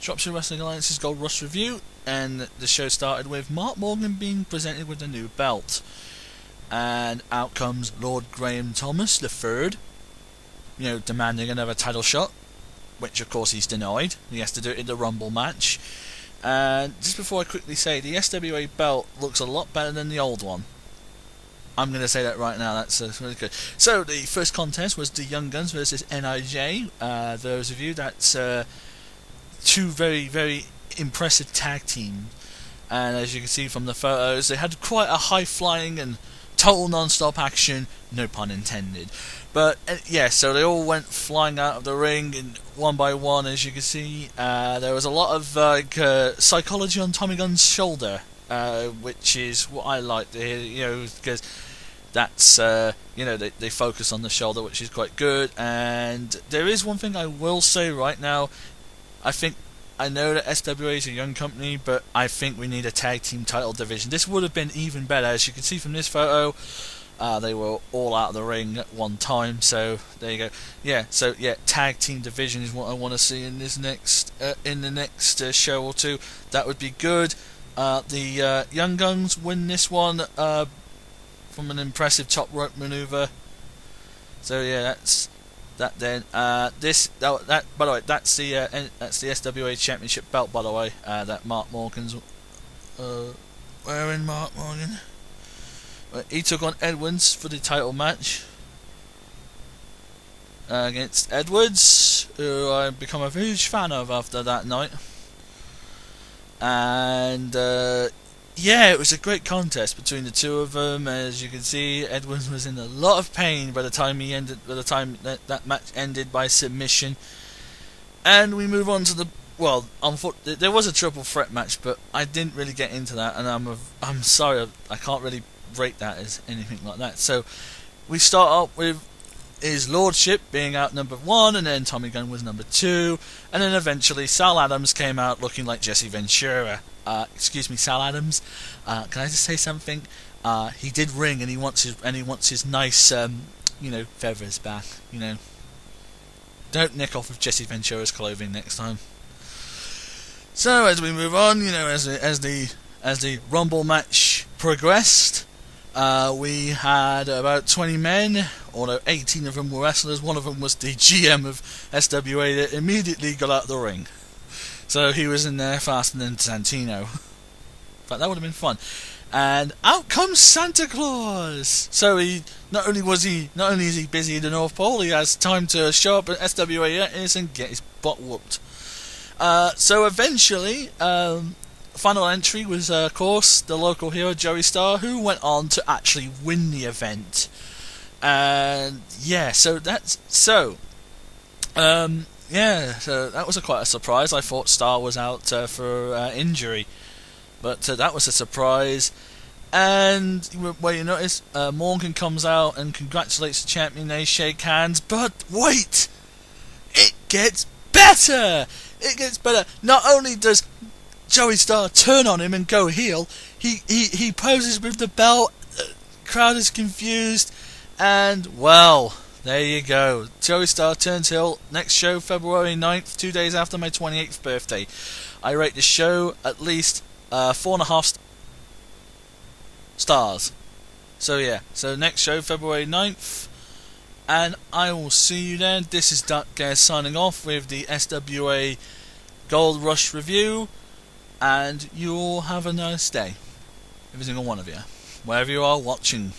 Shropshire Wrestling Alliance's Gold Rush review, and the show started with Mark Morgan being presented with a new belt. And out comes Lord Graham Thomas III, demanding another title shot, which of course he's denied. He has to do it in the Rumble match. And just before I quickly say, the SWA belt looks a lot better than the old one. I'm going to say that right now, that's really good. So, the first contest was the Young Guns versus NIJ. Those of you, that's two very, very impressive tag teams. And as you can see from the photos, they had quite a high-flying and total non-stop action, no pun intended. But yeah, so they all went flying out of the ring, and one by one, as you can see, there was a lot of psychology on Tommy Gunn's shoulder, which is what I like to hear, because that's they focus on the shoulder, which is quite good. And there is one thing I will say right now. I know that SWA is a young company, but I think we need a tag team title division. This would have been even better. As you can see from this photo, they were all out of the ring at one time. So there you go. Tag team division is what I want to see in this next show or two. That would be good. The Young Guns win this one from an impressive top rope maneuver. So yeah, that's that. Then by the way, that's the SWA Championship belt. By the way, that Mark Morgan's wearing. Mark Morgan. He took on Edwards for the title match against Edwards, who I've become a huge fan of after that night. And it was a great contest between the two of them. As you can see, Edwards was in a lot of pain by the time that match ended by submission. And we move on to there was a triple threat match, but I didn't really get into that, and I'm sorry, I can't really rate that as anything like that. So we start up with his lordship being out number 1, and then Tommy Gunn was number 2, and then eventually Sal Adams came out looking like Jesse Ventura. Excuse me, Sal Adams. Can I just say something? He did ring, and he wants his nice, feathers back. Don't nick off of Jesse Ventura's clothing next time. So as we move on, as the Rumble match progressed, we had about 20 men, although 18 of them were wrestlers. One of them was the GM of SWA that immediately got out of the ring. So he was in there faster than Santino. But that would have been fun. And out comes Santa Claus. So not only is he busy in the North Pole, he has time to show up at SWA and get his butt whooped. So eventually, final entry was, of course, the local hero Joey Starr, who went on to actually win the event. And so that was quite a surprise. I thought Starr was out for injury, but that was a surprise. And where you notice, Morgan comes out and congratulates the champion. They shake hands, but wait, it gets better. It gets better. Not only does Joey Starr turn on him and go heel, he poses with the belt. The crowd is confused, and well, there you go. Joey Starr turns heel. Next show, February 9th, 2 days after my 28th birthday. I rate the show at least 4.5 stars. So next show, February 9th, and I will see you then. This is Duck Gare signing off with the SWA Gold Rush review, and you all have a nice day. Every single one of you, wherever you are watching.